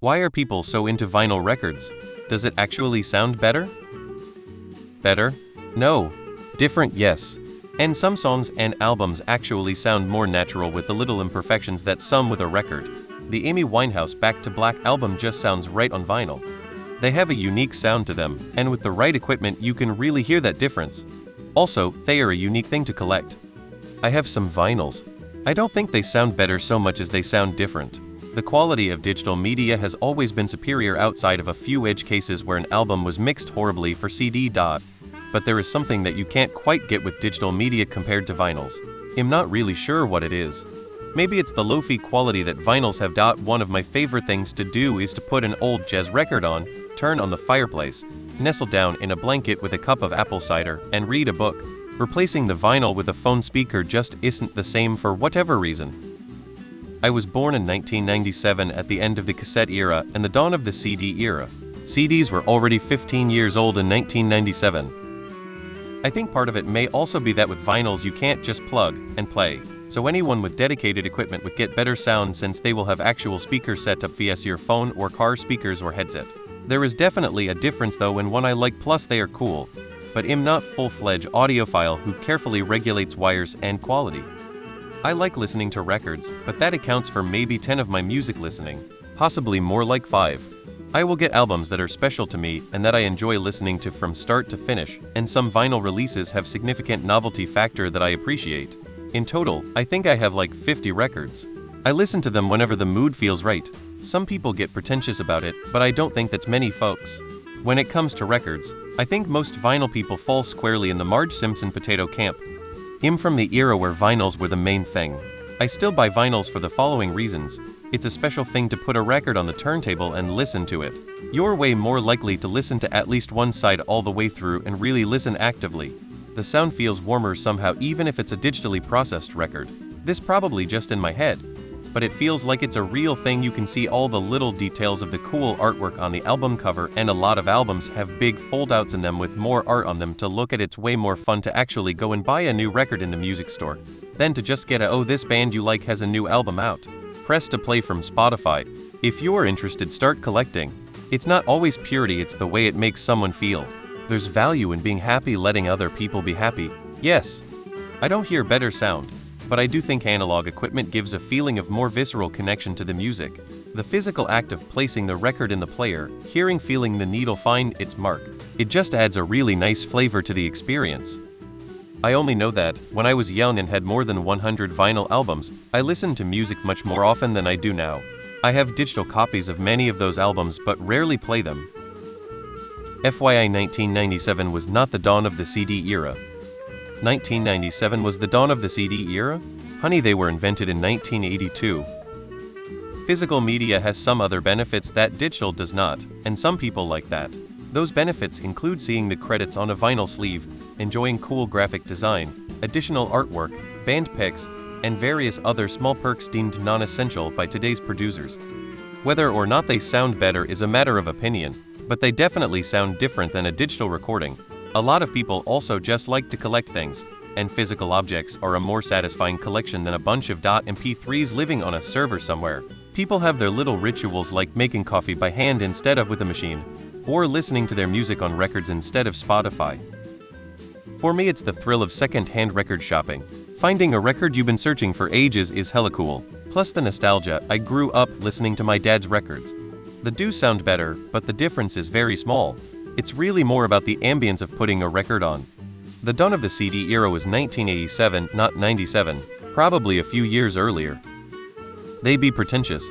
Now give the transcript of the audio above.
Why are people so into vinyl records? Does it actually sound better? Better? No. Different? Yes. And some songs and albums actually sound more natural with the little imperfections that some with a record. The Amy Winehouse Back to Black album just sounds right on vinyl. They have a unique sound to them, and with the right equipment you can really hear that difference. Also, they are a unique thing to collect. I have some vinyls. I don't think they sound better so much as they sound different. The quality of digital media has always been superior outside of a few edge cases where an album was mixed horribly for CD. But there is something that you can't quite get with digital media compared to vinyls. I'm not really sure what it is. Maybe it's the lo-fi quality that vinyls have. One of my favorite things to do is to put an old jazz record on, turn on the fireplace, nestle down in a blanket with a cup of apple cider, and read a book. Replacing the vinyl with a phone speaker just isn't the same for whatever reason. I was born in 1997 at the end of the cassette era and the dawn of the CD era. CDs were already 15 years old in 1997. I think part of it may also be that with vinyls you can't just plug and play, so anyone with dedicated equipment would get better sound since they will have actual speakers set up via your phone or car speakers or headset. There is definitely a difference though in one I like, plus they are cool, but I'm not full-fledged audiophile who carefully regulates wires and quality. I like listening to records, but that accounts for maybe 10 of my music listening, possibly more like 5. I will get albums that are special to me and that I enjoy listening to from start to finish, and some vinyl releases have significant novelty factor that I appreciate. In total, I think I have like 50 records. I listen to them whenever the mood feels right. Some people get pretentious about it, but I don't think that's many folks. When it comes to records, I think most vinyl people fall squarely in the Marge Simpson potato camp. I'm from the era where vinyls were the main thing. I still buy vinyls for the following reasons. It's a special thing to put a record on the turntable and listen to it. You're way more likely to listen to at least one side all the way through and really listen actively. The sound feels warmer somehow even if it's a digitally processed record. This probably just in my head, but it feels like it's a real thing. You can see all the little details of the cool artwork on the album cover, and a lot of albums have big foldouts in them with more art on them to look at. It's way more fun to actually go and buy a new record in the music store than to just get oh, this band you like has a new album out. Press to play from Spotify. If you're interested, start collecting. It's not always purity, it's the way it makes someone feel. There's value in being happy, letting other people be happy. Yes, I don't hear better sound, but I do think analog equipment gives a feeling of more visceral connection to the music. The physical act of placing the record in the player, hearing, feeling the needle find its mark, it just adds a really nice flavor to the experience. I only know that, when I was young and had more than 100 vinyl albums, I listened to music much more often than I do now. I have digital copies of many of those albums but rarely play them. FYI, 1997 was not the dawn of the CD era. 1997 was the dawn of the CD era? Honey, they were invented in 1982. Physical media has some other benefits that digital does not, and some people like that. Those benefits include seeing the credits on a vinyl sleeve, enjoying cool graphic design, additional artwork, band pics, and various other small perks deemed non-essential by today's producers. Whether or not they sound better is a matter of opinion, but they definitely sound different than a digital recording. A lot of people also just like to collect things, and physical objects are a more satisfying collection than a bunch of .mp3s living on a server somewhere. People have their little rituals like making coffee by hand instead of with a machine, or listening to their music on records instead of Spotify. For me, it's the thrill of second-hand record shopping. Finding a record you've been searching for ages is hella cool. Plus the nostalgia. I grew up listening to my dad's records. They do sound better, but the difference is very small. It's really more about the ambience of putting a record on. The dawn of the CD era was 1987, not 97, probably a few years earlier. They be pretentious.